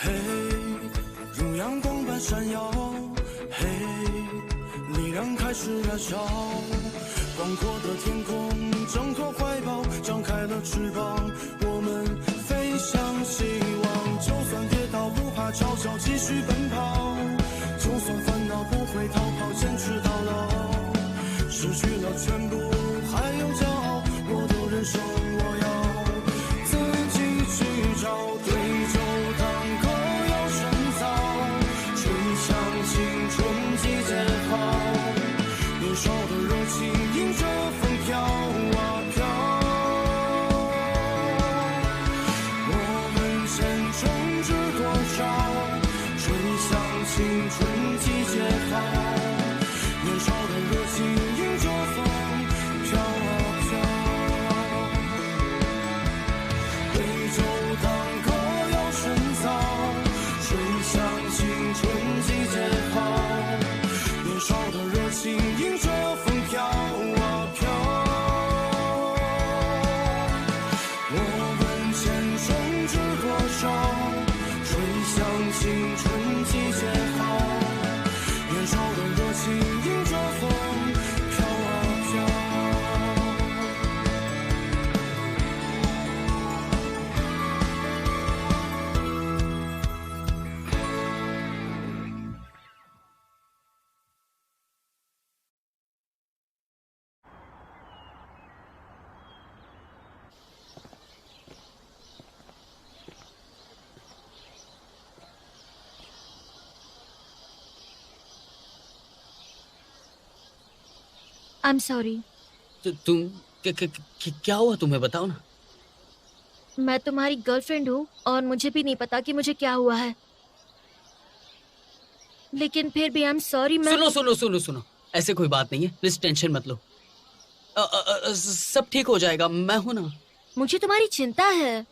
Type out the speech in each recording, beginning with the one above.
嘿，如阳光般闪耀，嘿，力量开始燃烧，广阔的天空，挣脱怀抱，张开了翅膀，我们飞向希望。就算跌倒，不怕嘲笑，继续奔跑。就算烦恼，不会逃跑，坚持到老。失去了全部，还有骄傲，我都忍受。我要自己去找，对酒当歌要深造，吹响青春季节号，年少的热情迎着风飘啊飘。我们前程知多少？吹响青春季节号，年少的热情迎着风飘啊飘。对酒当歌要深造，吹响青春季节号，年少的热情迎着风飘啊飘。我问前程知多少？吹响青春季节号，年少的热情迎着风飘啊飘。I'm sorry. तो तुम क्या हुआ तुम्हें बताओ ना। मैं तुम्हारी गर्लफ्रेंड हूँ और मुझे भी नहीं पता कि मुझे क्या हुआ है, लेकिन फिर भी I'm sorry। मैं सुनो सुनो सुनो सुनो, ऐसे कोई बात नहीं है, प्लीज टेंशन मत लो। सब ठीक हो जाएगा, मैं हूं ना। मुझे तुम्हारी चिंता है।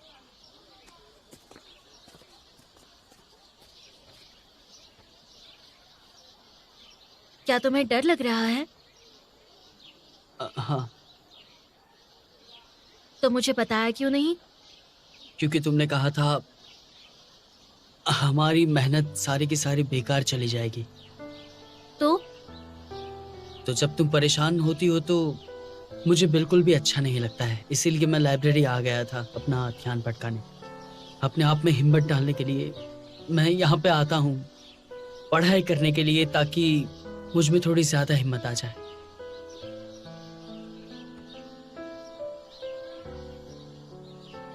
क्या तुम्हें डर लग रहा है? हाँ, तो मुझे बताया क्यों नहीं? क्योंकि तुमने कहा था हमारी मेहनत सारी की सारी बेकार चली जाएगी। तो जब तुम परेशान होती हो तो मुझे बिल्कुल भी अच्छा नहीं लगता है, इसीलिए मैं लाइब्रेरी आ गया था अपना ध्यान भटकाने, अपने आप में हिम्मत डालने के लिए। मैं यहाँ पे आता हूँ पढ़ाई करने के लिए, ताकि मुझ में थोड़ी ज्यादा हिम्मत आ जाए।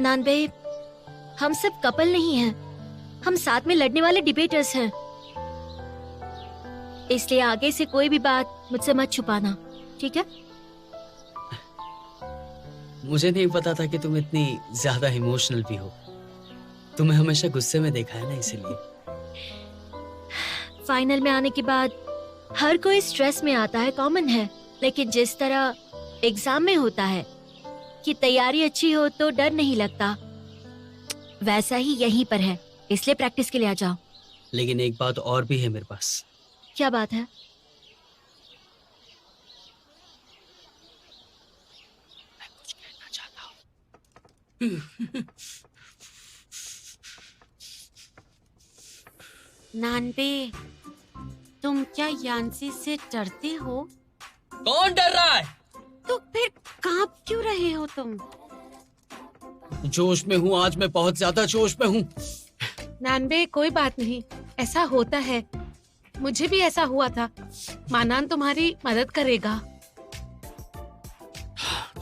नानबे, हम सब कपल नहीं हैं, हम साथ में लड़ने वाले डिबेटर्स हैं। इसलिए आगे से कोई भी बात मुझसे मत छुपाना, ठीक है? मुझे नहीं पता था कि तुम इतनी ज्यादा इमोशनल भी हो। तुम्हें हमेशा गुस्से में देखा है ना, इसीलिए। फाइनल में आने के बाद हर कोई स्ट्रेस में आता है, कॉमन है। लेकिन जिस तरह एग्जाम में होता है कि तैयारी अच्छी हो तो डर नहीं लगता, वैसा ही यहीं पर है, इसलिए प्रैक्टिस के लिए आ जाओ। लेकिन एक बात और भी है मेरे पास। क्या बात है? मैं कुछ कहना चाहता हूँ। नानबे, तुम क्या यांसी से डरते हो? कौन डर रहा है? तो फिर कांप क्यों रहे हो तुम? जोश में हूँ आज, मैं बहुत ज्यादा जोश में हूँ। नानबे, कोई बात नहीं, ऐसा होता है, मुझे भी ऐसा हुआ था। मानान तुम्हारी मदद करेगा।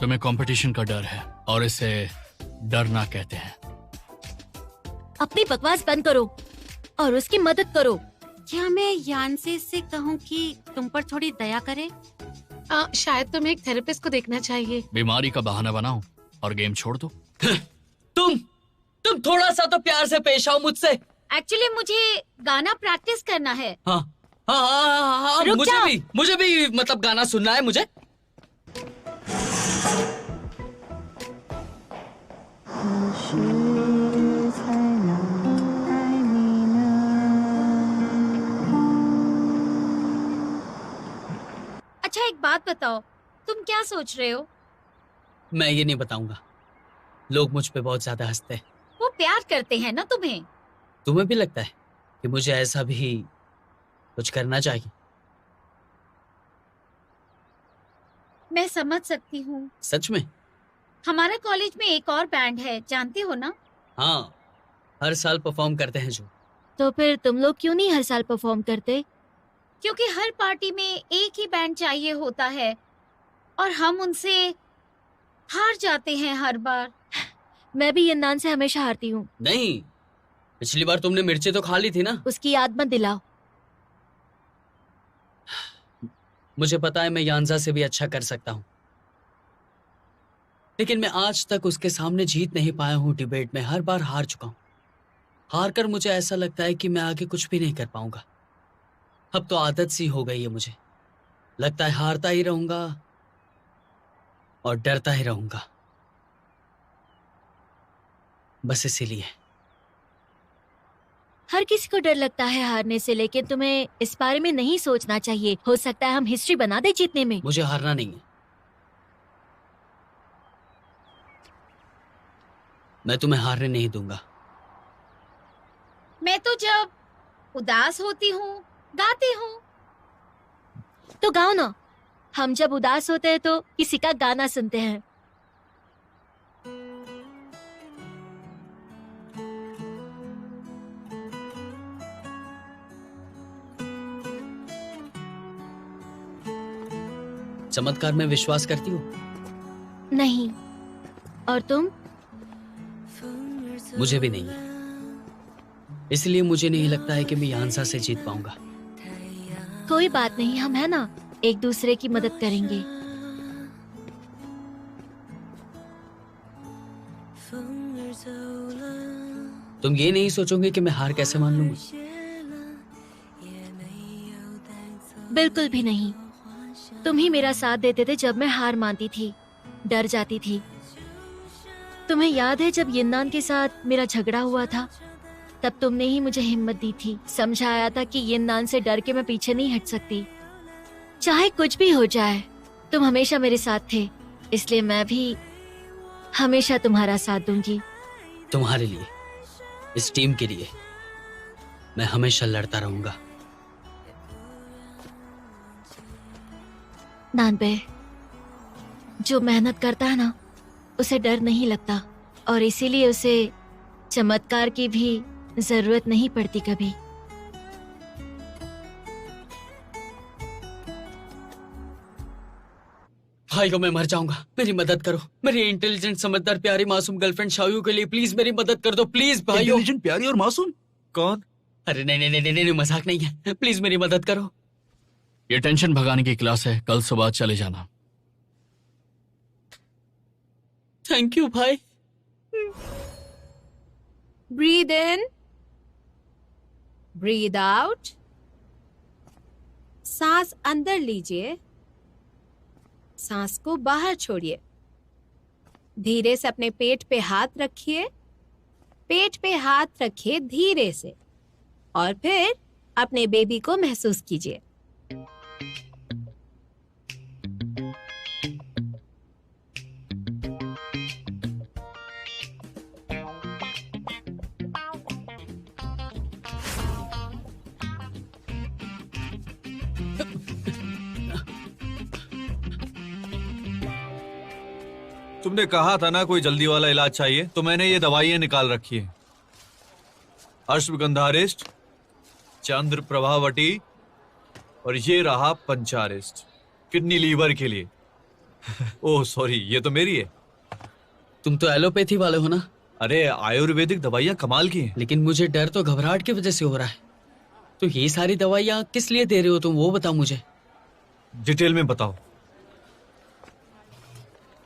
तुम्हें कंपटीशन का डर है और इसे डरना कहते हैं। अपनी बकवास बंद करो और उसकी मदद करो। क्या मैं यांसी से कहूँ कि तुम पर थोड़ी दया करे? शायद तुम्हें एक थेरेपिस्ट को देखना चाहिए। बीमारी का बहाना बनाओ और गेम छोड़ दो। तुम थोड़ा सा तो प्यार से पेश आओ मुझसे। एक्चुअली मुझे गाना प्रैक्टिस करना है। हाँ हाँ हाँ हाँ, रुक जाओ। मुझे भी मतलब गाना सुनना है मुझे। अच्छा, एक बात बताओ, तुम क्या सोच रहे हो? मैं ये नहीं बताऊंगा, लोग मुझ पे बहुत ज्यादा हंसते हैं। वो प्यार करते हैं ना तुम्हें। तुम्हें भी लगता है कि मुझे ऐसा भी कुछ करना चाहिए? मैं समझ सकती हूँ। सच में? हमारा कॉलेज में एक और बैंड है, जानते हो ना? हाँ, हर साल परफॉर्म करते हैं जो। तो फिर तुम लोग क्यों नहीं हर साल परफॉर्म करते? क्योंकि हर पार्टी में एक ही बैंड चाहिए होता है और हम उनसे हार जाते हैं हर बार। मैं भी यन्नान से हमेशा हारती हूँ। नहीं, पिछली बार तुमने मिर्ची तो खा ली थी ना। उसकी याद मत दिलाओ। मुझे पता है मैं यांजा से भी अच्छा कर सकता हूँ, लेकिन मैं आज तक उसके सामने जीत नहीं पाया हूँ। डिबेट में हर बार हार चुका हूँ। हार कर मुझे ऐसा लगता है कि मैं आगे कुछ भी नहीं कर पाऊंगा। अब तो आदत सी हो गई है मुझे। लगता है हारता ही रहूंगा और डरता ही रहूंगा, बस इसीलिए। हर किसी को डर लगता है हारने से, लेकिन तुम्हें इस बारे में नहीं सोचना चाहिए। हो सकता है हम हिस्ट्री बना दे जीतने में। मुझे हारना नहीं है। मैं तुम्हें हारने नहीं दूंगा। मैं तो जब उदास होती हूँ गाती हूँ। तो गाओ ना। हम जब उदास होते हैं तो किसी का गाना सुनते हैं। चमत्कार में विश्वास करती हो? नहीं। और तुम? मुझे भी नहीं है। इसलिए मुझे नहीं लगता है कि मैं यांसा से जीत पाऊंगा। कोई बात नहीं, हम है ना, एक दूसरे की मदद करेंगे। तुम ये नहीं सोचोगे कि मैं हार कैसे मान लूंगी? बिल्कुल भी नहीं। तुम ही मेरा साथ देते थे जब मैं हार मानती थी, डर जाती थी। तुम्हें याद है जब यन्नान के साथ मेरा झगड़ा हुआ था? तब तुमने ही मुझे हिम्मत दी थी, समझाया था कि यन्नान से डर के मैं पीछे नहीं हट सकती। चाहे कुछ भी हो जाए, तुम हमेशा मेरे साथ थे, इसलिए मैं भी हमेशा तुम्हारा साथ दूंगी। तुम्हारे लिए, इस टीम के लिए मैं हमेशा लड़ता रहूंगा। नानबे, जो मेहनत करता है ना, उसे डर नहीं लगता, और इसीलिए उसे चमत्कार की भी जरूरत नहीं पड़ती कभी। भाई को मैं मर जाऊंगा, मेरी मदद करो। मेरी इंटेलिजेंट समझदार प्यारी मासूम गर्लफ्रेंड शायू के लिए प्लीज मेरी मदद कर दो, प्लीज भाइयों। इंटेलिजेंट प्यारी और मासूम कौन? अरे नहीं नहीं नहीं नहीं, मजाक नहीं है, प्लीज मेरी मदद करो। ये टेंशन भगाने की क्लास है, कल सुबह चले जाना। थैंक यू भाई। Breathe in, breathe out. सांस अंदर लीजिए, सांस को बाहर छोड़िए। धीरे से अपने पेट पे हाथ रखिए, पेट पे हाथ रखिए धीरे से, और फिर अपने बेबी को महसूस कीजिए। तुमने कहा था ना कोई जल्दी वाला इलाज चाहिए, तो मैंने ये दवाइयां निकाल रखी है। अश्वगंधारिस्ट, चंद्र प्रभावटी, और ये रहा पंचारिस्ट, किडनी लीवर के लिए। ओह सॉरी, ये तो मेरी है। तुम तो एलोपैथी वाले हो ना? अरे आयुर्वेदिक दवाइयां कमाल की हैं। लेकिन मुझे डर तो घबराहट की वजह से हो रहा है। तो ये सारी दवाइयां किस लिए दे रहे हो तुम, वो बताओ मुझे। डिटेल में बताओ।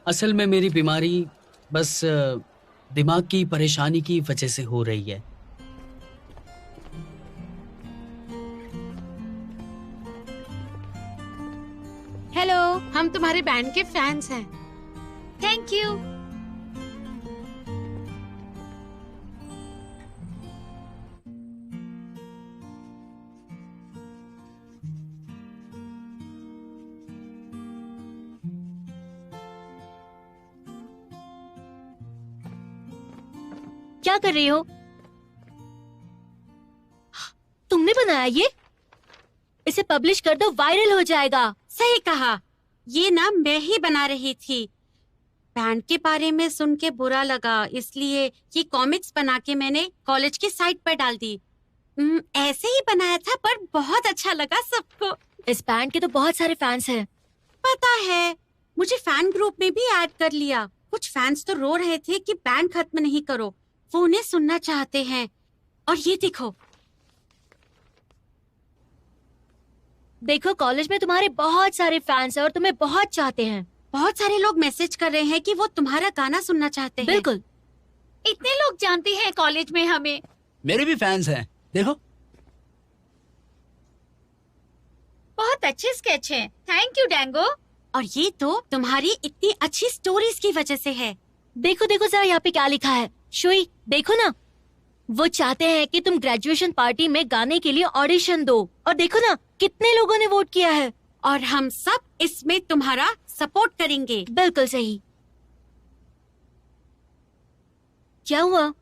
असल में मेरी बीमारी बस दिमाग की परेशानी की वजह से हो रही है। हेलो, हम तुम्हारे बैंड के फैंस हैं। Thank you. क्या कर रही हो? बनाया ये? इसे पब्लिश कर दो, वायरल हो जाएगा। सही कहा, ये ना मैं ही बना रही थी। बैंड के बारे में सुन के बुरा लगा, इसलिए ये कॉमिक्स बना के मैंने कॉलेज की साइट पर डाल दी। ऐसे ही बनाया था, पर बहुत अच्छा लगा सबको। इस बैंड के तो बहुत सारे फैंस हैं। पता है, मुझे फैन ग्रुप में भी ऐड कर लिया। कुछ फैंस तो रो रहे थे कि बैंड खत्म नहीं करो, वो उन्हें सुनना चाहते हैं। और ये देखो देखो, कॉलेज में तुम्हारे बहुत सारे फैंस हैं और तुम्हें बहुत चाहते हैं। बहुत सारे लोग मैसेज कर रहे हैं कि वो तुम्हारा गाना सुनना चाहते हैं। बिल्कुल। इतने लोग जानते हैं कॉलेज में हमें। मेरे भी फैंस हैं, देखो। बहुत अच्छे स्केच हैं। थैंक यू डैंगो। और ये तो तुम्हारी इतनी अच्छी स्टोरीज की वजह से है। देखो देखो जरा यहाँ पे क्या लिखा है। शुई, देखो ना, वो चाहते हैं कि तुम ग्रेजुएशन पार्टी में गाने के लिए ऑडिशन दो। और देखो ना, कितने लोगों ने वोट किया है। और हम सब इसमें तुम्हारा सपोर्ट करेंगे। बिल्कुल सही। क्या हुआ?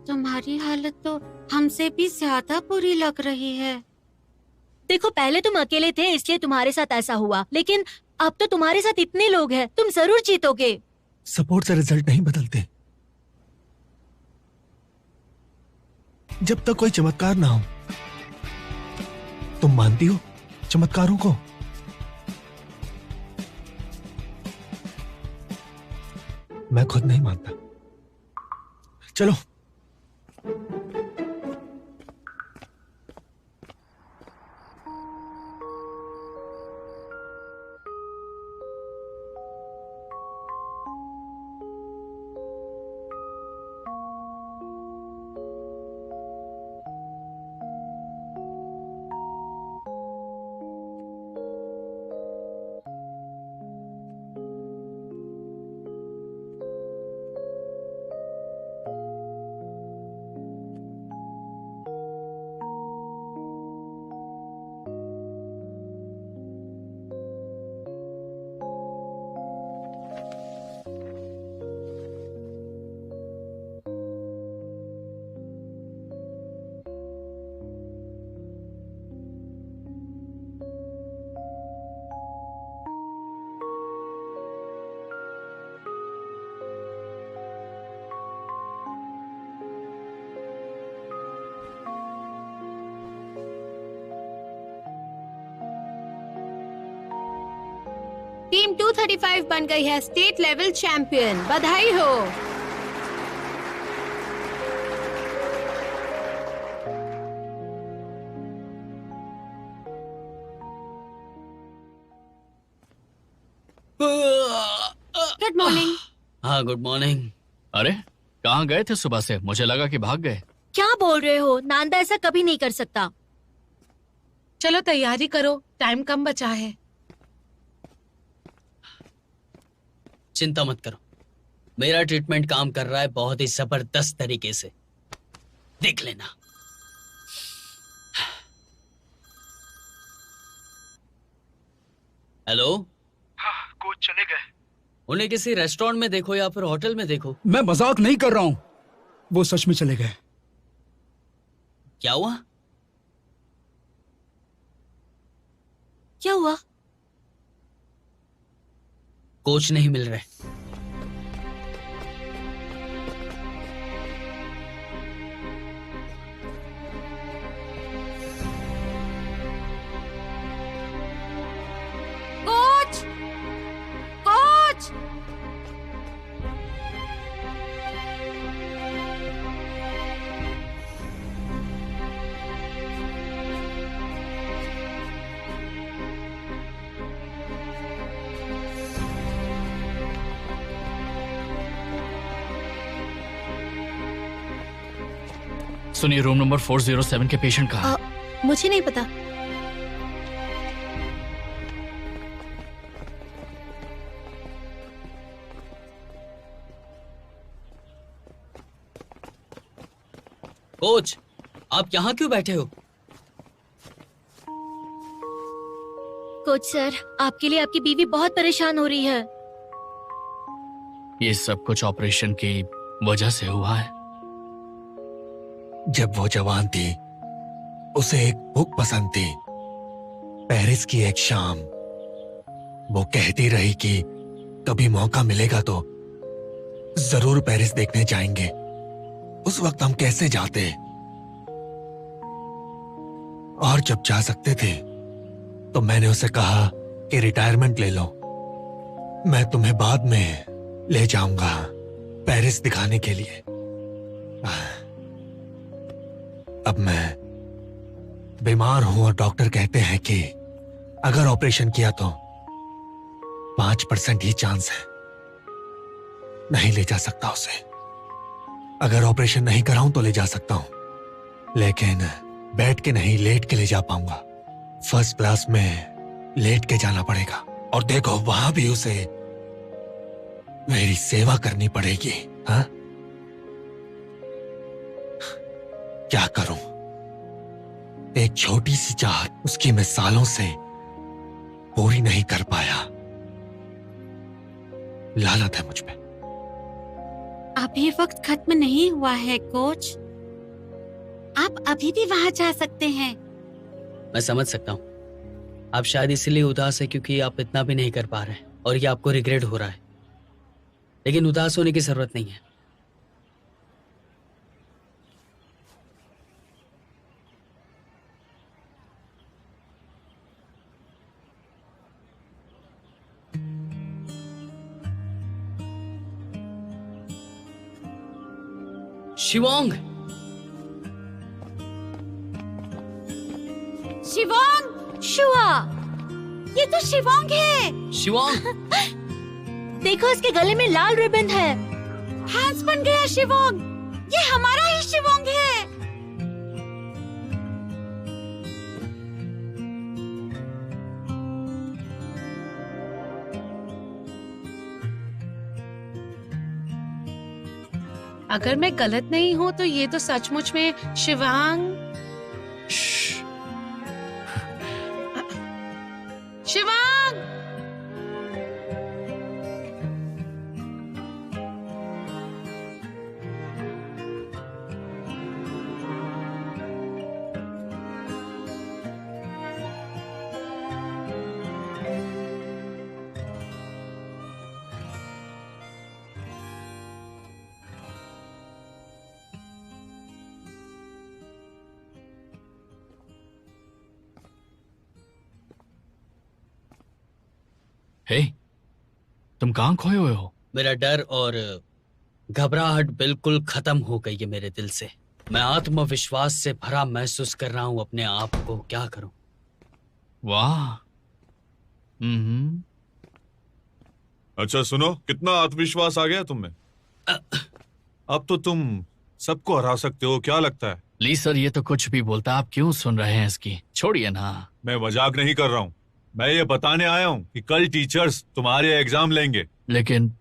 तुम्हारी हालत तो हमसे भी ज्यादा बुरी लग रही है। देखो, पहले तुम अकेले थे इसलिए तुम्हारे साथ ऐसा हुआ, लेकिन अब तो तुम्हारे साथ इतने लोग हैं, तुम जरूर जीतोगे। सपोर्ट से रिजल्ट नहीं बदलते। जब तक कोई चमत्कार ना हो। तुम मानती हो चमत्कारों को? मैं खुद नहीं मानता। चलो। टीम 235 बन गई है स्टेट लेवल चैंपियन। बधाई हो। Good morning. हाँ, गुड मॉर्निंग। अरे कहाँ गए थे सुबह से? मुझे लगा कि भाग गए। क्या बोल रहे हो? नांदा ऐसा कभी नहीं कर सकता। चलो तैयारी करो, टाइम कम बचा है। चिंता मत करो, मेरा ट्रीटमेंट काम कर रहा है बहुत ही जबरदस्त तरीके से, देख लेना। हेलो। हाँ, कोच चले गए। उन्हें किसी रेस्टोरेंट में देखो या फिर होटल में देखो। मैं मजाक नहीं कर रहा हूँ, वो सच में चले गए। क्या हुआ? क्या हुआ? कोच नहीं मिल रहे। Coach, coach. सुनिए, रूम नंबर 407 के पेशेंट कहाँ है? मुझे नहीं पता। कोच, आप यहाँ क्यों बैठे हो? कोच सर, आपके लिए आपकी बीवी बहुत परेशान हो रही है। ये सब कुछ ऑपरेशन की वजह से हुआ है। जब वो जवान थी, उसे एक बुक पसंद थी, पेरिस की एक शाम। वो कहती रही कि कभी मौका मिलेगा तो जरूर पेरिस देखने जाएंगे। उस वक्त हम कैसे जाते, और जब जा सकते थे तो मैंने उसे कहा कि रिटायरमेंट ले लो, मैं तुम्हें बाद में ले जाऊंगा पेरिस दिखाने के लिए। अब मैं बीमार हूं और डॉक्टर कहते हैं कि अगर ऑपरेशन किया तो 5% ही चांस है, नहीं ले जा सकता उसे। अगर ऑपरेशन नहीं कराऊं तो ले जा सकता हूं, लेकिन बैठ के नहीं, लेट के ले जा पाऊंगा। फर्स्ट क्लास में लेट के जाना पड़ेगा, और देखो वहां भी उसे मेरी सेवा करनी पड़ेगी। हाँ, क्या करूं? एक छोटी सी चाहत, उसकी मैं सालों से पूरी नहीं कर पाया। लानत है मुझ पे। अभी वक्त खत्म नहीं हुआ है कोच, आप अभी भी वहां जा सकते हैं। मैं समझ सकता हूँ, आप शायद इसीलिए उदास है क्योंकि आप इतना भी नहीं कर पा रहे हैं और ये आपको रिग्रेट हो रहा है, लेकिन उदास होने की जरूरत नहीं है। शिवोंग, शिवोंग, शुआ, ये तो शिवोंग है। शिवोंग, देखो इसके गले में लाल रिबन है। हैंस बन गया शिवोंग, ये हमारा ही शिवोंग है। अगर मैं गलत नहीं हूँ तो ये तो सचमुच में शिवांग। शिवांग, हे, तुम कहाँ खोए हुए हो? मेरा डर और घबराहट बिल्कुल खत्म हो गई है मेरे दिल से। मैं आत्मविश्वास से भरा महसूस कर रहा हूं अपने आप को। क्या करूं? वाह। अच्छा सुनो, कितना आत्मविश्वास आ गया तुम में। अब तो तुम सबको हरा सकते हो, क्या लगता है? ली सर, ये तो कुछ भी बोलता, आप क्यों सुन रहे हैं इसकी? छोड़िए ना। मैं मजाक नहीं कर रहा हूँ, मैं ये बताने आया हूँ कि कल टीचर्स तुम्हारे एग्जाम लेंगे। लेकिन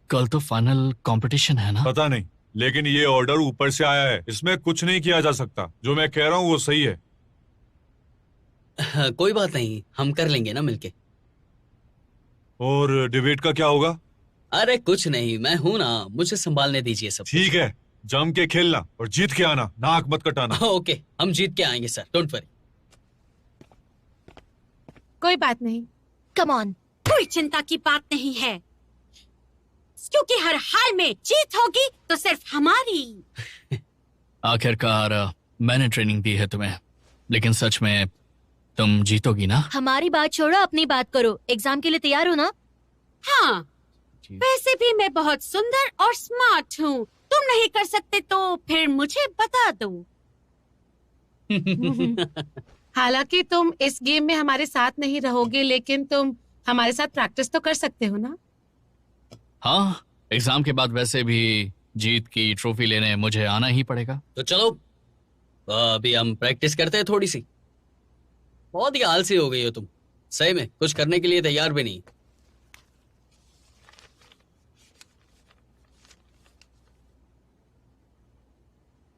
कल तो फाइनल कंपटीशन है ना? पता नहीं, लेकिन ये ऑर्डर ऊपर से आया है, इसमें कुछ नहीं किया जा सकता। जो मैं कह रहा हूँ वो सही है। कोई बात नहीं, हम कर लेंगे ना मिलके। और डिबेट का क्या होगा? अरे कुछ नहीं, मैं हूं ना, मुझे संभालने दीजिए सब। ठीक है, जम के खेलना और जीत के आना, नाक मत कटाना। ओके, हम जीत के आएंगे सर, डोंट वरी। कोई बात नहीं। Come on. कोई चिंता की बात नहीं है, क्योंकि हर हाल में जीत होगी तो सिर्फ हमारी। आखिरकार मैंने ट्रेनिंग दी है तुम्हें, लेकिन सच में तुम जीतोगी ना? हमारी बात छोड़ो, अपनी बात करो। एग्जाम के लिए तैयार हो ना? हाँ, वैसे भी मैं बहुत सुंदर और स्मार्ट हूँ। तुम नहीं कर सकते तो फिर मुझे बता दो। हालांकि तुम इस गेम में हमारे साथ नहीं रहोगे, लेकिन तुम हमारे साथ प्रैक्टिस तो कर सकते हो ना? हाँ, एग्जाम के बाद वैसे भी जीत की ट्रॉफी लेने मुझे आना ही पड़ेगा। तो चलो अभी हम प्रैक्टिस करते हैं थोड़ी सी। बहुत ही आलसी हो गई हो तुम, सही में कुछ करने के लिए तैयार भी नहीं।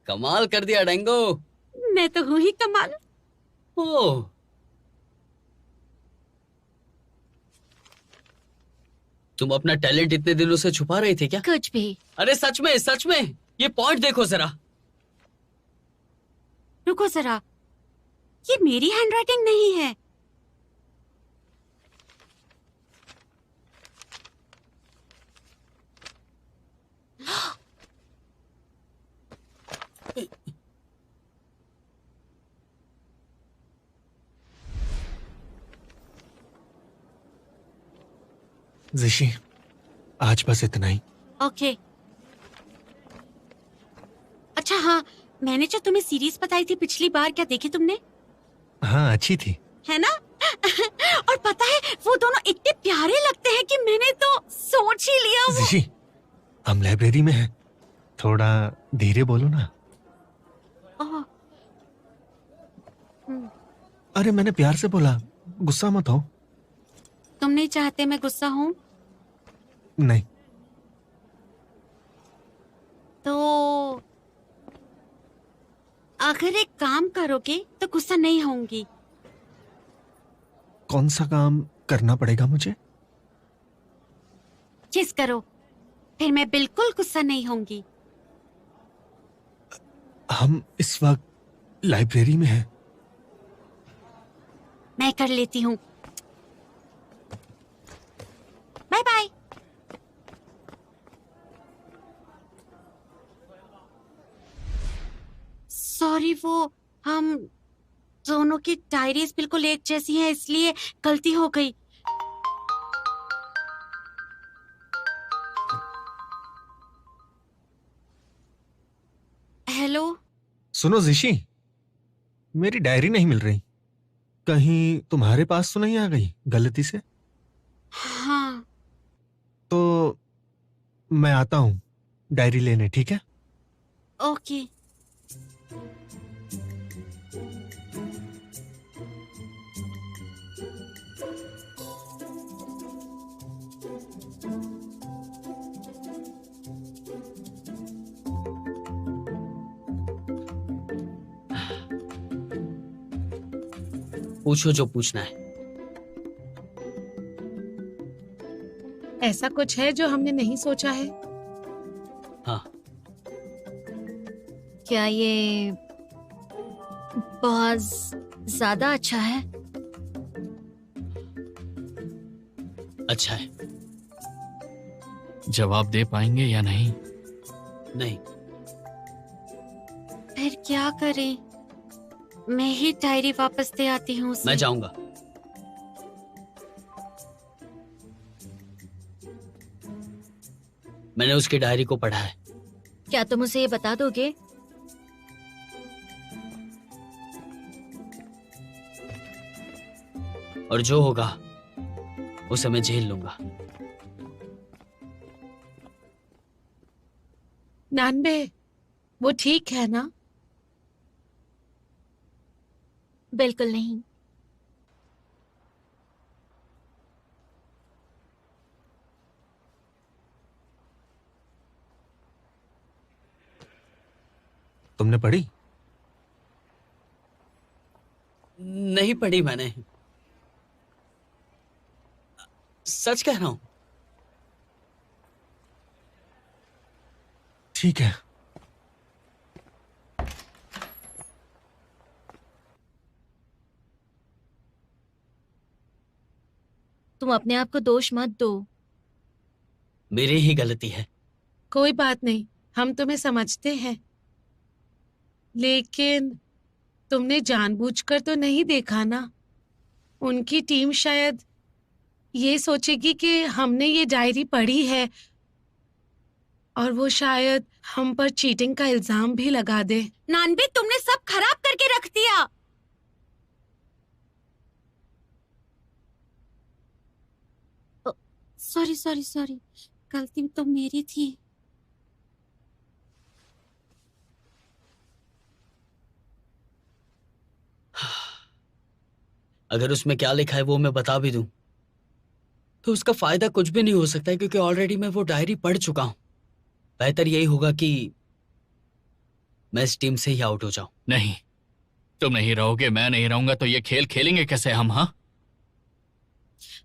कमाल कर दिया डेंगो। मैं तो हूं ही कमाल। ओह, तुम अपना टैलेंट इतने दिनों से छुपा रही थी क्या? कुछ भी। अरे सच में ये पॉइंट देखो जरा। रुको जरा, ये मेरी हैंडराइटिंग नहीं है। जिशी, आज बस इतना ही। ओके। अच्छा हाँ, मैंने जो तुम्हें सीरीज बताई थी पिछली बार, क्या देखी तुमने? हाँ, अच्छी थी। है ना? और पता है वो दोनों इतने प्यारे लगते हैं कि मैंने तो सोच ही लिया वो। जिशी, हम लाइब्रेरी में हैं, थोड़ा धीरे बोलो ना। ओह, अरे मैंने प्यार से बोला, गुस्सा मत हो। तुम नहीं चाहते मैं गुस्सा हूँ? नहीं। तो अगर एक काम करोगे तो गुस्सा नहीं होंगी। कौन सा काम करना पड़ेगा मुझे? किस करो, फिर मैं बिल्कुल गुस्सा नहीं होंगी। हम इस वक्त लाइब्रेरी में हैं। मैं कर लेती हूँ। Bye bye. सॉरी, वो हम दोनों की डायरीज बिल्कुल एक जैसी हैं, इसलिए गलती हो गई। हेलो। सुनो जिशी, मेरी डायरी नहीं मिल रही। कहीं तुम्हारे पास तो नहीं आ गई गलती से? हाँ। तो मैं आता हूँ डायरी लेने, ठीक है? ओके। पूछो जो पूछना है। ऐसा कुछ है जो हमने नहीं सोचा है? हाँ। क्या ये बहुत ज्यादा अच्छा है? अच्छा है। जवाब दे पाएंगे या नहीं? नहीं। फिर क्या करें? मैं ही डायरी वापस दे आती हूँ उसे। मैं जाऊंगा। मैंने उसकी डायरी को पढ़ा है। क्या तुम उसे ये बता दोगे? और जो होगा उसे मैं झेल लूंगा। नानबे, वो ठीक है ना? बिल्कुल नहीं। तुमने पढ़ी? नहीं पढ़ी मैंने, सच कह रहा हूं। ठीक है। तुम अपने आप को दोष मत दो। मेरी ही गलती है। कोई बात नहीं, हम तुम्हें समझते हैं, लेकिन तुमने जानबूझकर तो नहीं देखा ना। उनकी टीम शायद ये सोचेगी कि हमने ये डायरी पढ़ी है और वो शायद हम पर चीटिंग का इल्जाम भी लगा दे। नानबे, तुमने सब खराब करके रख दिया। सॉरी सॉरी सॉरी, गलती तो मेरी थी। अगर उसमें क्या लिखा है वो मैं बता भी दूं तो उसका फायदा कुछ भी नहीं हो सकता है, क्योंकि ऑलरेडी मैं वो डायरी पढ़ चुका हूं। बेहतर यही होगा कि मैं इस टीम से ही आउट हो जाऊं। नहीं, तुम नहीं रहोगे, मैं नहीं रहूंगा, तो ये खेल खेलेंगे कैसे हम? हाँ,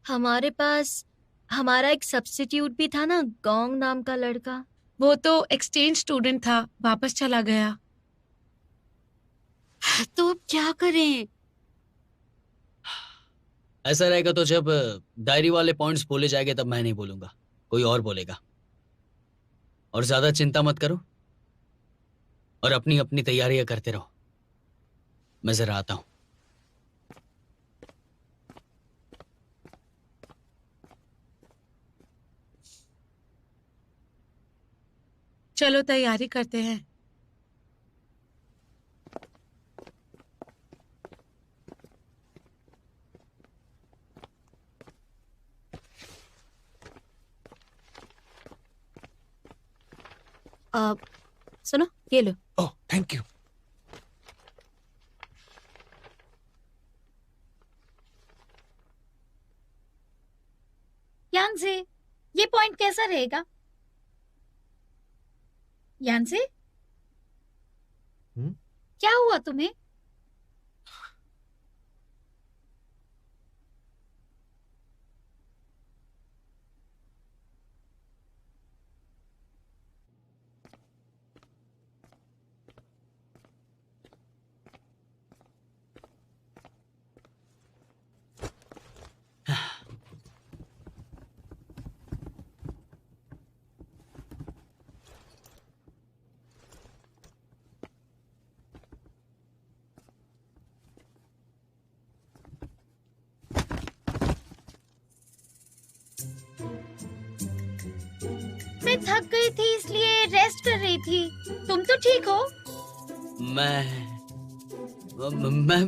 हमारे पास हमारा एक सब्स्टिट्यूट भी था ना, गोंग नाम का लड़का। वो तो एक्सचेंज स्टूडेंट था, वापस चला गया। तो अब क्या करें? ऐसा रहेगा तो जब डायरी वाले पॉइंट्स बोले जाएंगे तब मैं नहीं बोलूंगा, कोई और बोलेगा। और ज्यादा चिंता मत करो और अपनी अपनी तैयारियां करते रहो। मैं जरा आता हूं। चलो तैयारी करते हैं। सुनो, ये लो। ओह, थैंक यू। यांसे, ये पॉइंट कैसा रहेगा? यांसे, क्या हुआ तुम्हें? मैं थक गई थी इसलिए रेस्ट कर रही थी। तुम तो ठीक हो? मैं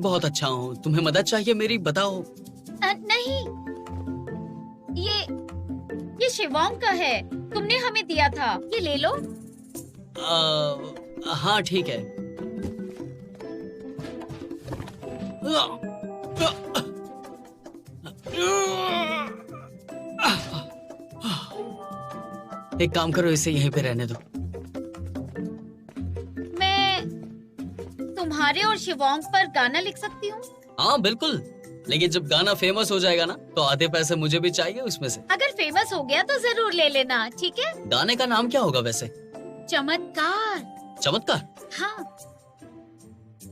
बहुत अच्छा हूँ। तुम्हें मदद चाहिए मेरी? बताओ। नहीं, ये शिवोंग का है, तुमने हमें दिया था, ये ले लो। हाँ ठीक है। एक काम करो, इसे यहीं पे रहने दो। मैं तुम्हारे और शिवोंग पर गाना लिख सकती हूँ? हाँ बिल्कुल, लेकिन जब गाना फेमस हो जाएगा ना तो आधे पैसे मुझे भी चाहिए उसमें से। अगर फेमस हो गया तो जरूर ले लेना, ठीक है? गाने का नाम क्या होगा वैसे? चमत्कार। चमत्कार? हाँ।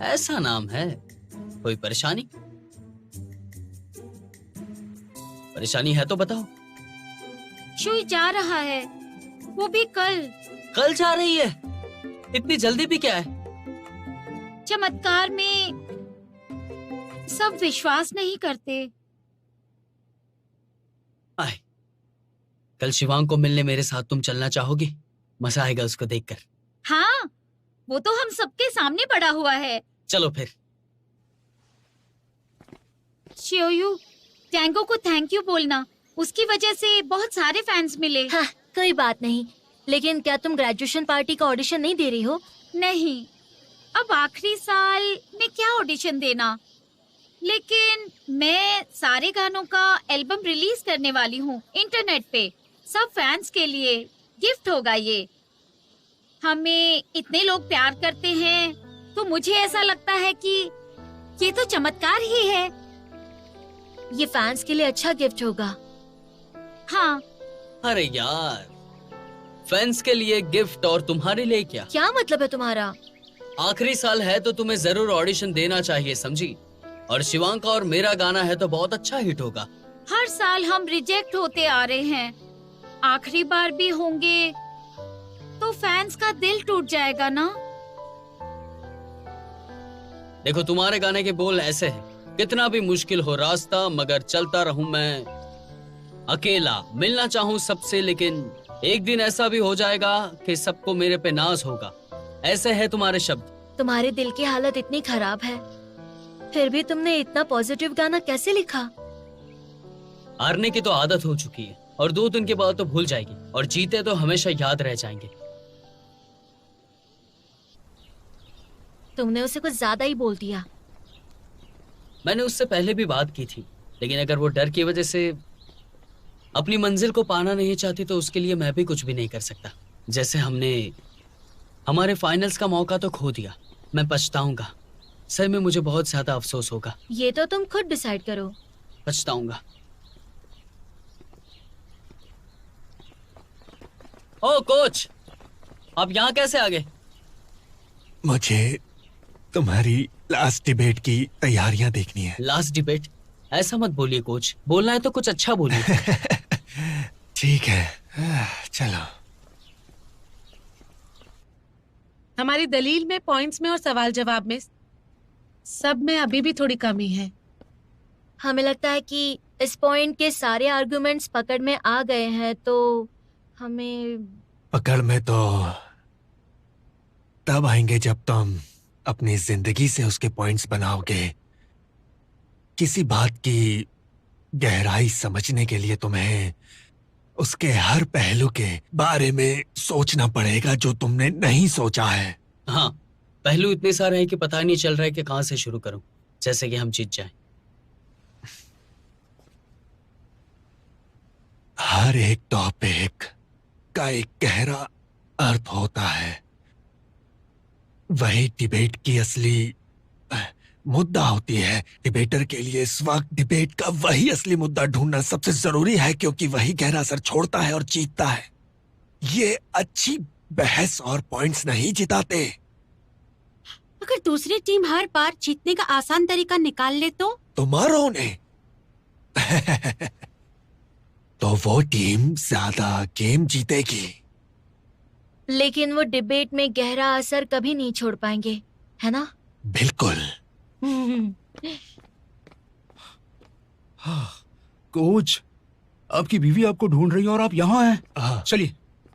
ऐसा नाम है? कोई परेशानी? परेशानी है तो बताओ। शुई जा रहा है, वो भी कल। कल जा रही है? इतनी जल्दी भी क्या है? चमत्कार में सब विश्वास नहीं करते। आए, कल शिवांग को मिलने मेरे साथ तुम चलना चाहोगी? मजा आएगा उसको देखकर। हाँ, वो तो हम सबके सामने पड़ा हुआ है। चलो फिर। शियोयू, टैंगो को थैंक यू बोलना, उसकी वजह से बहुत सारे फैंस मिले। हाँ, कोई बात नहीं। लेकिन क्या तुम ग्रेजुएशन पार्टी का ऑडिशन नहीं दे रही हो? नहीं, अब आखिरी साल में क्या ऑडिशन देना। लेकिन मैं सारे गानों का एल्बम रिलीज करने वाली हूँ इंटरनेट पे, सब फैंस के लिए गिफ्ट होगा ये। हमें इतने लोग प्यार करते हैं तो मुझे ऐसा लगता है कि ये तो चमत्कार ही है। ये फैंस के लिए अच्छा गिफ्ट होगा। हाँ। अरे यार, फैंस के लिए गिफ्ट और तुम्हारे लिए क्या? क्या मतलब है तुम्हारा? आखिरी साल है तो तुम्हें जरूर ऑडिशन देना चाहिए, समझी? और शिवांग का और मेरा गाना है तो बहुत अच्छा हिट होगा। हर साल हम रिजेक्ट होते आ रहे हैं, आखिरी बार भी होंगे तो फैंस का दिल टूट जाएगा ना। देखो, तुम्हारे गाने के बोल ऐसे हैं, कितना भी मुश्किल हो रास्ता मगर चलता रहूं मैं अकेला, मिलना चाहूं सबसे लेकिन एक दिन ऐसा भी हो जाएगा कि सबको मेरे पे नाज होगा। ऐसे है तुम्हारे शब्द। तुम्हारे दिल की हालत इतनी खराब है, फिर भी तुमने इतना पॉजिटिव गाना कैसे लिखा? हारने की तो आदत हो चुकी है और 2 दिन के बाद तो भूल जाएगी, और जीते तो हमेशा याद रह जाएंगे। तुमने उसे कुछ ज्यादा ही बोल दिया। मैंने उससे पहले भी बात की थी, लेकिन अगर वो डर की वजह से अपनी मंजिल को पाना नहीं चाहती तो उसके लिए मैं भी कुछ भी नहीं कर सकता। जैसे हमने हमारे फाइनल्स का मौका तो खो दिया। मैं पछताऊंगा, सर में मुझे बहुत ज्यादा अफसोस होगा। ये तो तुम खुद डिसाइड करो। पछताऊंगा। ओ कोच, आप यहाँ कैसे आ गए? मुझे तुम्हारी लास्ट डिबेट की तैयारियां देखनी है। Last debate? ऐसा मत बोलिए कोच, बोलना है तो कुछ अच्छा बोलिए। ठीक है, चलो। हमारी दलील में, पॉइंट्स में और सवाल जवाब में, सब में अभी भी थोड़ी कमी है। हमें लगता है कि इस पॉइंट के सारे आर्गुमेंट्स पकड़ में आ गए हैं, तो हमें पकड़ में तो तब आएंगे जब तुम अपनी जिंदगी से उसके पॉइंट्स बनाओगे। किसी बात की गहराई समझने के लिए तुम्हें उसके हर पहलू के बारे में सोचना पड़ेगा जो तुमने नहीं सोचा है। हाँ, पहलू इतने सारे हैं कि पता नहीं चल रहा है कि कहाँ से शुरू करूं। जैसे कि हम जीत जाएं। हर एक टॉपिक का एक गहरा अर्थ होता है। वही डिबेट की असली मुद्दा होती है। डिबेटर के लिए इस वक्त डिबेट का वही असली मुद्दा ढूंढना सबसे जरूरी है, क्योंकि वही गहरा असर छोड़ता है और जीतता है। ये अच्छी बहस और पॉइंट्स नहीं जिताते। अगर दूसरी टीम हर बार जीतने का आसान तरीका निकाल ले तो मारो उन्हें। तो वो टीम ज्यादा गेम जीतेगी। लेकिन वो डिबेट में गहरा असर कभी नहीं छोड़ पाएंगे, है ना? बिल्कुल। कोच, आपकी बीवी आपको ढूंढ रही है और आप यहाँ हैं। चलिए,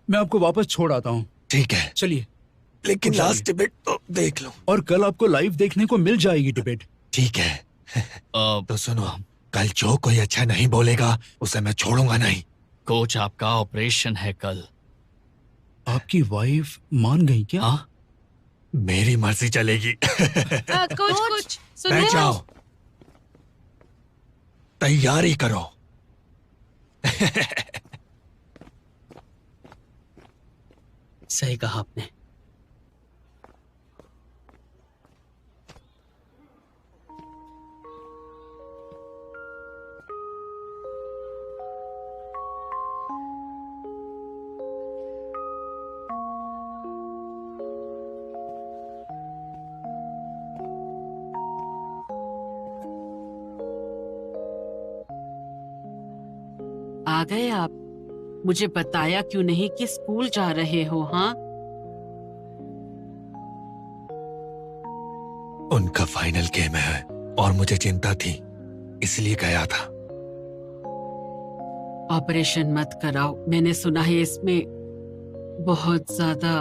मैं आपको वापस छोड़ आता हूँ। ठीक है, चलिए। लेकिन लास्ट डिबेट तो देख लो। और कल आपको लाइव देखने को मिल जाएगी डिबेट। ठीक है। तो सुनो, कल जो कोई अच्छा नहीं बोलेगा उसे मैं छोड़ूंगा नहीं। कोच, आपका ऑपरेशन है कल। आपकी वाइफ मान गई क्या? हाँ, मेरी मर्जी चलेगी। कोच, सुनिए। बैठ जाओ, तैयारी करो। सही कहा आपने। आ गए आप। मुझे बताया क्यों नहीं कि स्कूल जा रहे हो? हाँ, उनका फाइनल गेम है और मुझे चिंता थी, इसलिए गया था। ऑपरेशन मत कराओ। मैंने सुना है इसमें बहुत ज्यादा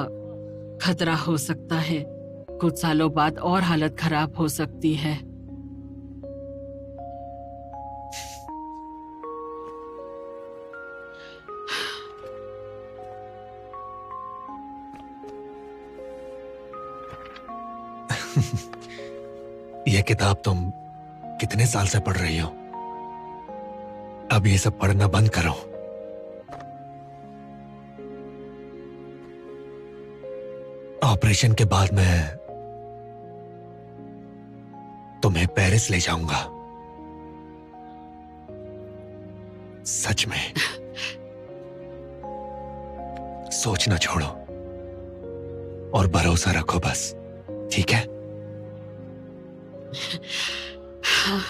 खतरा हो सकता है। कुछ सालों बाद और हालत खराब हो सकती है। यह किताब तुम कितने साल से पढ़ रही हो? अब ये सब पढ़ना बंद करो। ऑपरेशन के बाद मैं तुम्हें पेरिस ले जाऊंगा। सच में। सोचना छोड़ो और भरोसा रखो बस, ठीक है? हाँ,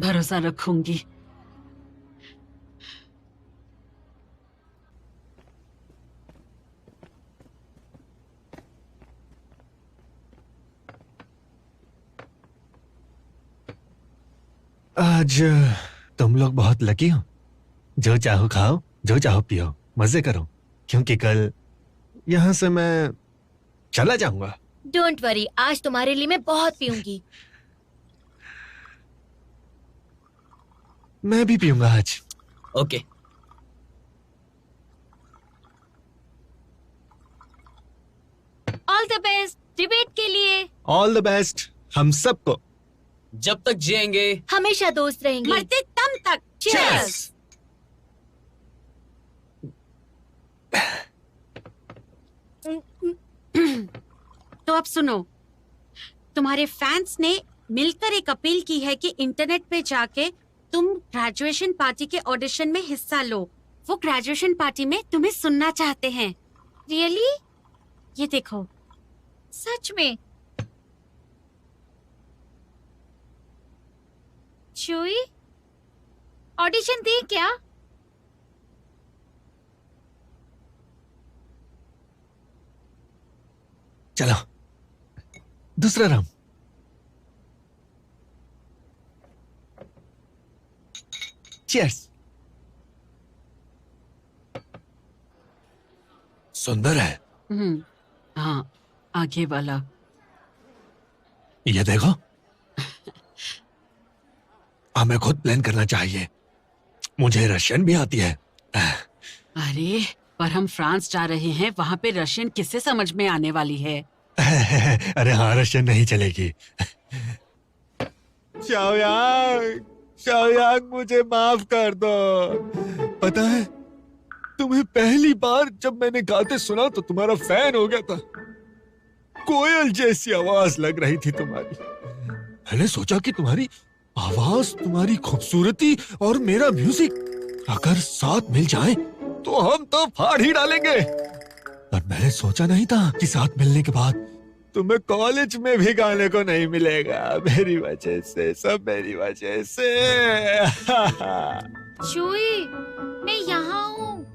भरोसा रखूंगी। आज तुम लोग बहुत लकी हो। जो चाहो खाओ, जो चाहो पियो, मजे करो, क्योंकि कल यहां से मैं चला जाऊंगा। डोंट वरी, आज तुम्हारे लिए मैं बहुत पीऊंगी। मैं भी पीऊंगा आज। Okay. All the best debate के लिए। ऑल द बेस्ट हम सबको। जब तक जिएंगे हमेशा दोस्त रहेंगे। मरते दम तक। Cheers! तो अब सुनो, तुम्हारे फैंस ने मिलकर एक अपील की है कि इंटरनेट पे जाके तुम ग्रेजुएशन पार्टी के ऑडिशन में हिस्सा लो। वो ग्रेजुएशन पार्टी में तुम्हें सुनना चाहते हैं। रियली? ये देखो। सच में? चुई, ऑडिशन दे क्या? चलो दूसरा राउंड। चीयर्स। सुंदर है। हाँ, आगे वाला। ये देखो। हमें खुद प्लान करना चाहिए। मुझे रशियन भी आती है। अरे पर हम फ्रांस जा रहे हैं, वहाँ पे रशियन किससे समझ में आने वाली है? अरे हाँ, रशियन नहीं चलेगी। शाओयांग, मुझे माफ कर दो। पता है, तुम्हें पहली बार जब मैंने गाते सुना तो तुम्हारा फैन हो गया था। कोयल जैसी आवाज लग रही थी तुम्हारी। मैंने सोचा कि तुम्हारी आवाज, तुम्हारी खूबसूरती और मेरा म्यूजिक अगर साथ मिल जाए तो हम तो फाड़ ही डालेंगे। पर मैंने सोचा नहीं था कि साथ मिलने के बाद तुम्हें कॉलेज में भी गाने को नहीं मिलेगा। मेरी वजह से, सब मेरी वजह से। चुई, मैं यहाँ हूँ।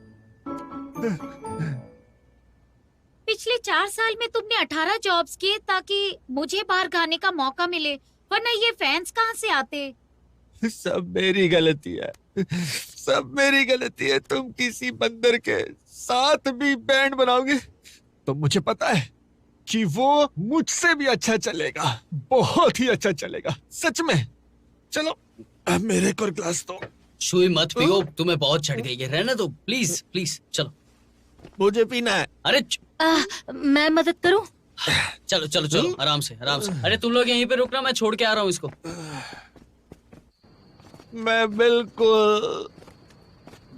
पिछले 4 साल में तुमने 18 जॉब्स किए ताकि मुझे बाहर गाने का मौका मिले, वरना ये फैंस कहाँ से आते? सब मेरी गलती है, सब मेरी गलती है। तुम किसी बंदर के साथ भी बैंड बनाओगे तो मुझे पता है कि वो मुझसे भी अच्छा चलेगा, बहुत ही अच्छा चलेगा, सच में। चलो अब मेरे को ग्लास दो। शुई मत पियो, तुम्हें बहुत चढ़ गई है। रहने दो प्लीज प्लीज। चलो, मुझे पीना है। अरे मैं मदद करूं? चलो चलो चलो, आराम से आराम से। अरे तुम लोग यहीं पे रुकना, मैं छोड़ के आ रहा हूँ इसको। मैं बिल्कुल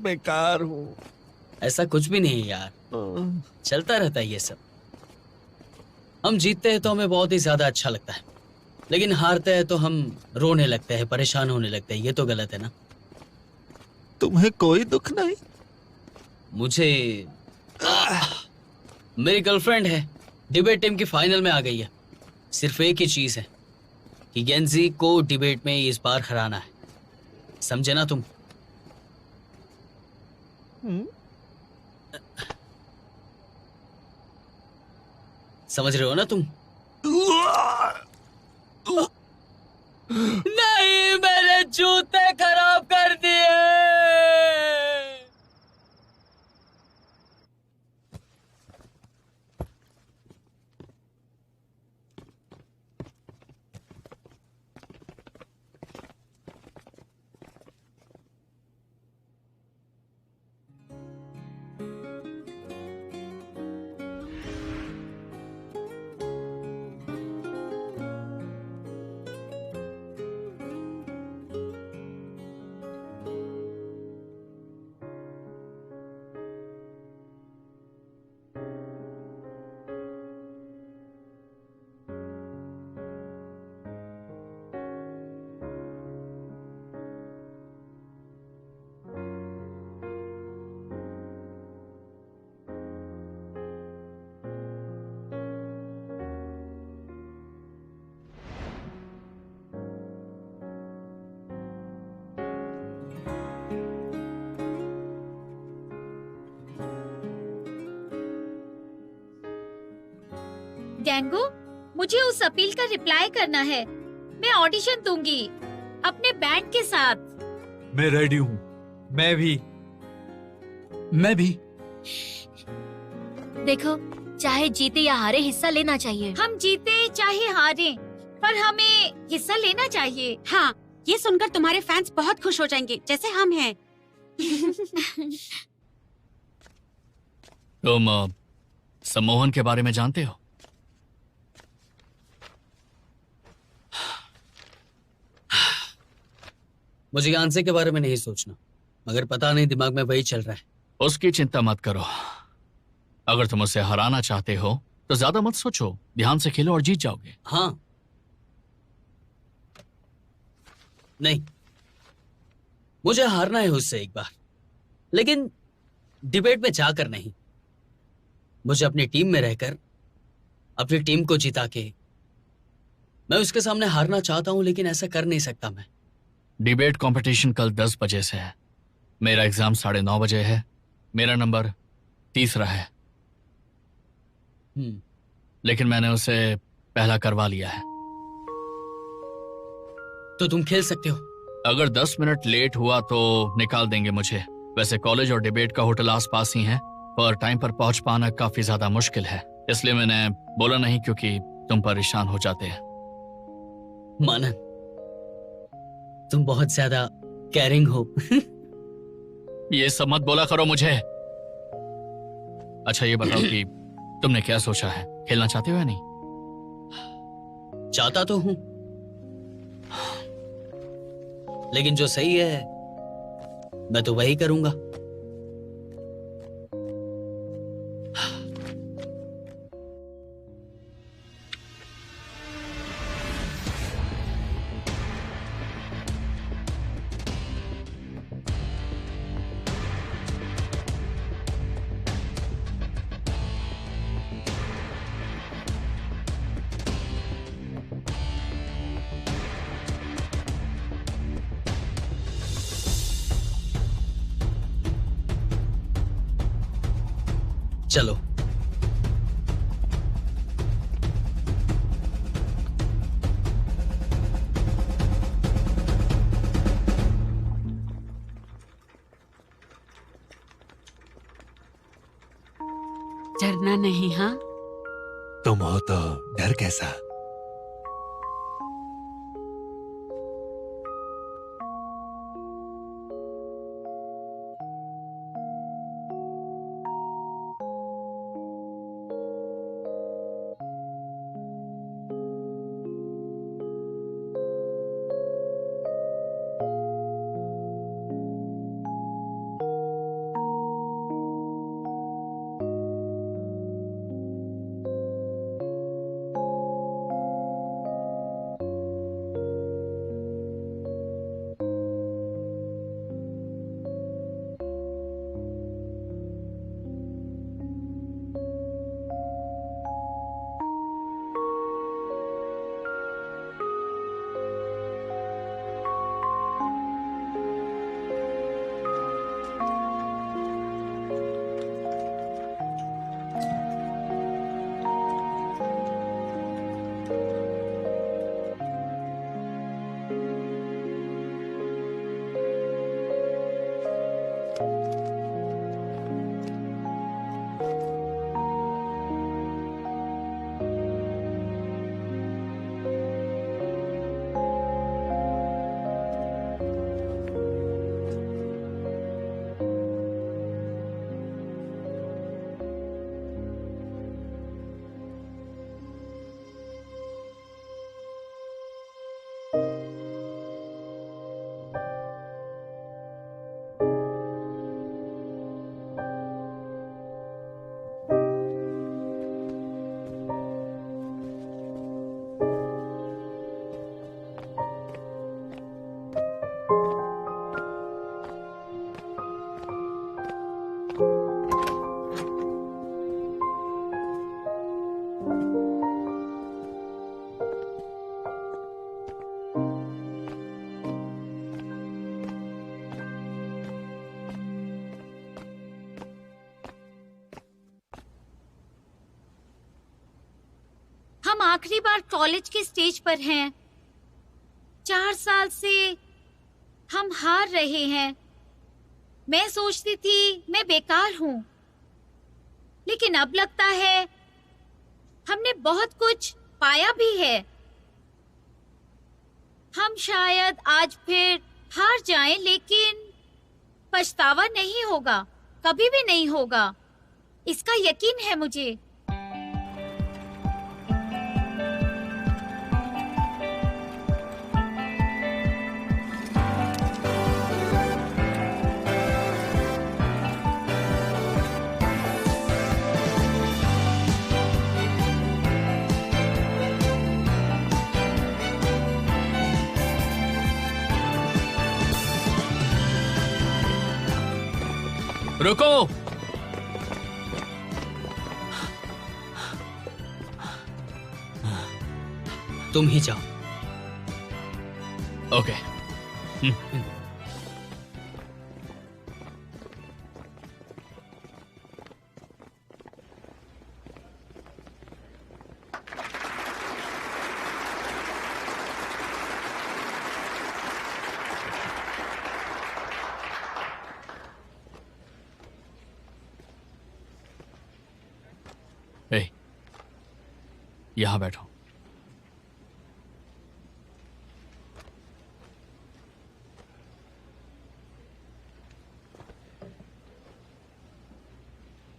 बेकार हूँ। ऐसा कुछ भी नहीं है यार, चलता रहता है ये सब। हम जीतते हैं तो हमें बहुत ही ज्यादा अच्छा लगता है, लेकिन हारते हैं तो हम रोने लगते हैं, परेशान होने लगते हैं। ये तो गलत है ना? तुम्हें कोई दुख नहीं? मुझे मेरी गर्लफ्रेंड है, डिबेट टीम की फाइनल में आ गई है। सिर्फ एक ही चीज है कि गेंजी को डिबेट में इस बार हराना है, समझे ना तुम? समझ रहे हो ना तुम? नहीं, मेरे जूते खराब कर दिए। गैंगो, मुझे उस अपील का रिप्लाई करना है। मैं ऑडिशन दूंगी अपने बैंड के साथ। मैं रेडी हूँ। मैं भी। मैं भी। देखो, चाहे जीते या हारे हिस्सा लेना चाहिए। हम जीते चाहे हारे, पर हमें हिस्सा लेना चाहिए। हाँ, ये सुनकर तुम्हारे फैंस बहुत खुश हो जाएंगे, जैसे हम हैं। तुम सम्मोहन के बारे में जानते हो? मुझे यांसे के बारे में नहीं सोचना, मगर पता नहीं दिमाग में वही चल रहा है। उसकी चिंता मत करो। अगर तुम उसे हराना चाहते हो तो ज्यादा मत सोचो, ध्यान से खेलो और जीत जाओगे। हाँ, नहीं, मुझे हारना है उससे एक बार, लेकिन डिबेट में जाकर नहीं। मुझे अपनी टीम में रहकर अपनी टीम को जिता के मैं उसके सामने हारना चाहता हूं, लेकिन ऐसा कर नहीं सकता मैं। डिबेट कंपटीशन कल 10 बजे से है। मेरा एग्जाम 9:30 बजे है। मेरा नंबर 3रा है, लेकिन मैंने उसे पहला करवा लिया है। तो तुम खेल सकते हो। अगर 10 मिनट लेट हुआ तो निकाल देंगे मुझे। वैसे कॉलेज और डिबेट का होटल आसपास ही है, पर टाइम पर पहुंच पाना काफी ज्यादा मुश्किल है, इसलिए मैंने बोला नहीं, क्योंकि तुम परेशान हो जाते हैं। मानन, तुम बहुत ज्यादा केयरिंग हो। ये सब मत बोला करो मुझे। अच्छा ये बताओ कि तुमने क्या सोचा है, खेलना चाहते हो या नहीं? चाहता तो हूं, लेकिन जो सही है मैं तो वही करूंगा। चलो, डरना नहीं। हाँ, तुम हो तो डर कैसा? हम आखिरी बार कॉलेज के स्टेज पर हैं। 4 साल से हम हार रहे हैं। मैं सोचती थी मैं बेकार हूँ, लेकिन अब लगता है हमने बहुत कुछ पाया भी है। हम शायद आज फिर हार जाएं, लेकिन पछतावा नहीं होगा, कभी भी नहीं होगा, इसका यकीन है मुझे। रुको। तुम ही जाओ। ओके। ए, यहां बैठो।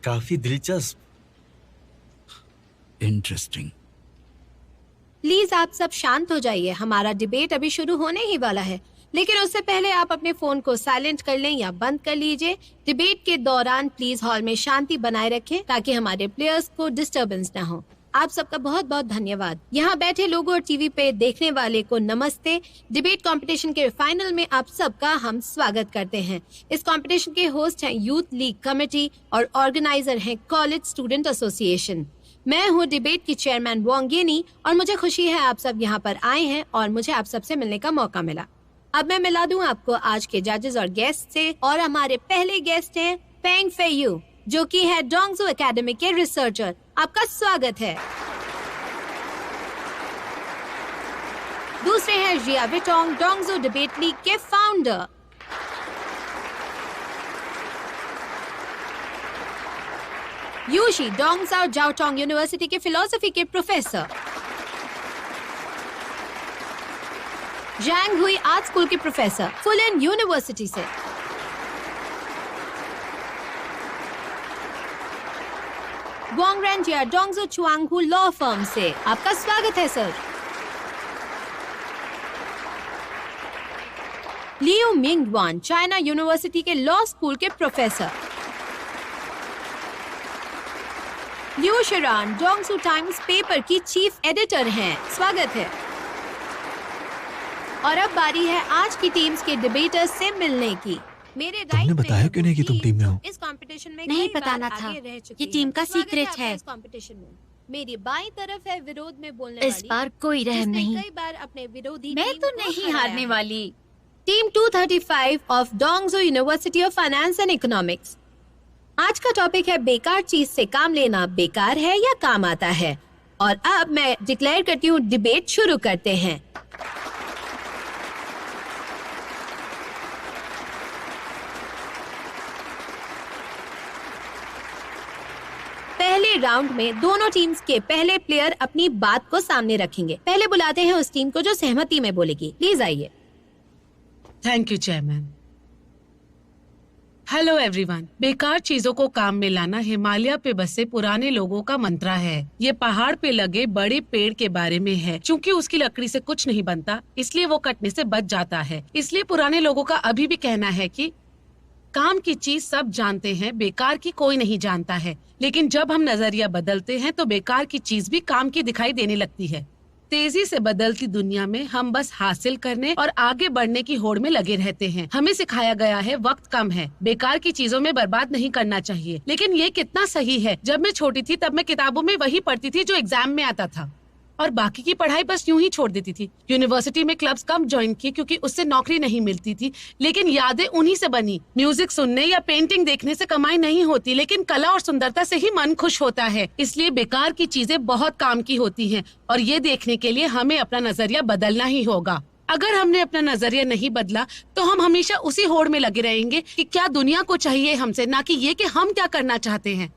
काफी दिलचस्प। इंटरेस्टिंग। प्लीज आप सब शांत हो जाइए, हमारा डिबेट अभी शुरू होने ही वाला है। लेकिन उससे पहले आप अपने फोन को साइलेंट कर लें या बंद कर लीजिए। डिबेट के दौरान प्लीज हॉल में शांति बनाए रखें ताकि हमारे प्लेयर्स को डिस्टरबेंस ना हो। आप सबका बहुत बहुत धन्यवाद। यहाँ बैठे लोगों और टीवी पे देखने वाले को नमस्ते। डिबेट कंपटीशन के फाइनल में आप सबका हम स्वागत करते हैं। इस कंपटीशन के होस्ट हैं यूथ लीग कमेटी और ऑर्गेनाइजर हैं कॉलेज स्टूडेंट एसोसिएशन। मैं हूँ डिबेट की चेयरमैन वांगेनी और मुझे खुशी है आप सब यहाँ पर आए हैं और मुझे आप सबसे मिलने का मौका मिला। अब मैं मिला दूं आपको आज के जजेस और गेस्ट से। और हमारे पहले गेस्ट हैं पेंग फेयू, जो कि है डोंगजू एकेडमी के रिसर्चर। आपका स्वागत है। दूसरे हैं जिया विटोंग, डोंगजू डिबेट लीग के फाउंडर। यूशी, डोंगजाओ जाओटोंग यूनिवर्सिटी के फिलोसफी के प्रोफेसर। जैंग हुई आर्ट स्कूल के प्रोफेसर फुलन यूनिवर्सिटी से। वोंग रेंजिया डोंगजू चुआंगहू लॉ फर्म से। आपका स्वागत है सर। लियो मिंगवान, चाइना यूनिवर्सिटी के लॉ स्कूल के प्रोफेसर। लियो शिरान, डोंगजू टाइम्स पेपर की चीफ एडिटर हैं। स्वागत है। और अब बारी है आज की टीम्स के डिबेटर्स से मिलने की। मेरे तुमने बताया क्यों नहीं कि तुम टीम में हो? इस कंपटीशन में नहीं कई बताना बार था। आगे रह चुकी ये टीम हैं। का स्वागत सीक्रेट है। आपका इस कंपटीशन में। मेरी बाईं तरफ है विरोध में बोलने इस वाली, बार कोई रहम जिसने नहीं। कई बार अपने विरोधी मैं टीम तो को नहीं हराया हारने है। वाली। Team 235 of Dongju university of finance and economics. आज का टॉपिक है बेकार चीज से काम लेना बेकार है या काम आता है। और अब मैं डिक्लेयर करती हूँ, डिबेट शुरू करते हैं। पहले राउंड में दोनों टीम्स के पहले प्लेयर अपनी बात को सामने रखेंगे। पहले बुलाते हैं उस टीम को जो सहमति में बोलेगी। प्लीज आइए। Thank you chairman. Hello everyone. बेकार चीजों को काम में लाना हिमालय पे बसे पुराने लोगों का मंत्रा है। ये पहाड़ पे लगे बड़े पेड़ के बारे में है। क्योंकि उसकी लकड़ी से कुछ नहीं बनता, इसलिए वो कटने से बच जाता है। इसलिए पुराने लोगों का अभी भी कहना है कि काम की चीज सब जानते हैं, बेकार की कोई नहीं जानता है। लेकिन जब हम नजरिया बदलते हैं तो बेकार की चीज भी काम की दिखाई देने लगती है। तेजी से बदलती दुनिया में हम बस हासिल करने और आगे बढ़ने की होड़ में लगे रहते हैं। हमें सिखाया गया है वक्त कम है, बेकार की चीजों में बर्बाद नहीं करना चाहिए। लेकिन ये कितना सही है। जब मैं छोटी थी तब मैं किताबों में वही पढ़ती थी जो एग्जाम में आता था और बाकी की पढ़ाई बस यूं ही छोड़ देती थी। यूनिवर्सिटी में क्लब्स कम ज्वाइन किए क्योंकि उससे नौकरी नहीं मिलती थी। लेकिन यादें उन्हीं से बनी। म्यूजिक सुनने या पेंटिंग देखने से कमाई नहीं होती, लेकिन कला और सुंदरता से ही मन खुश होता है। इसलिए बेकार की चीजें बहुत काम की होती हैं और ये देखने के लिए हमें अपना नजरिया बदलना ही होगा। अगर हमने अपना नजरिया नहीं बदला तो हम हमेशा उसी होड़ में लगे रहेंगे कि क्या दुनिया को चाहिए हमसे, ना कि ये कि हम क्या करना चाहते हैं।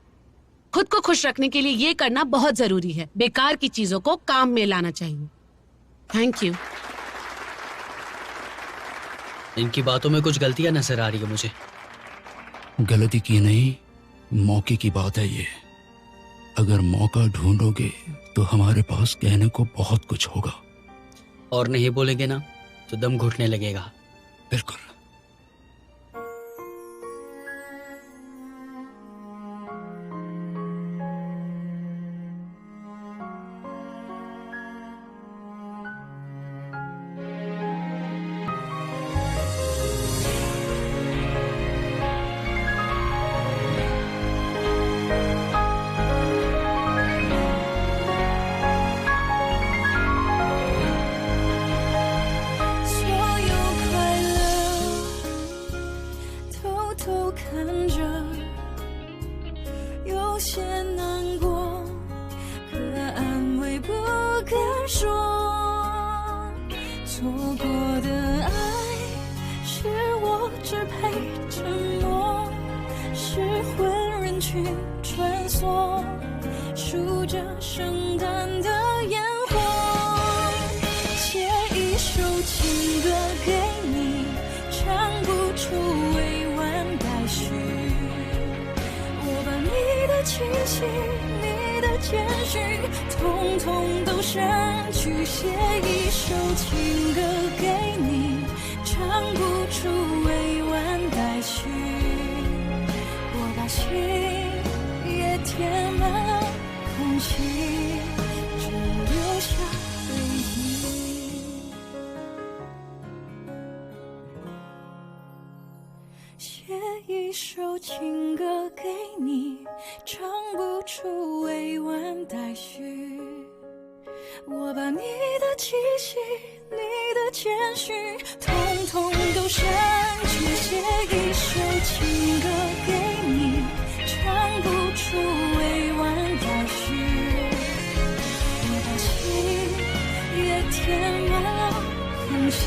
खुद को खुश रखने के लिए ये करना बहुत जरूरी है। बेकार की चीजों को काम में लाना चाहिए। Thank you. इनकी बातों में कुछ गलतियां नजर आ रही है मुझे। गलती की नहीं, मौके की बात है ये। अगर मौका ढूंढोगे तो हमारे पास कहने को बहुत कुछ होगा। और नहीं बोलेंगे ना तो दम घुटने लगेगा। बिल्कुल। 错过的爱，是我只配沉默，是混人群穿梭，数着圣诞的烟火，写一首情歌给你，唱不出委婉待续，我把你的气息，你的简讯，统统都删去，写一首情歌给你，唱不出委婉待续，我把心也填满空气，只留下回忆。写一首情歌给你，唱不出委婉待续，我把你的气息，你的简讯，统统都删去，写一首情歌给你，唱不出委婉待续，我把心也填满空气。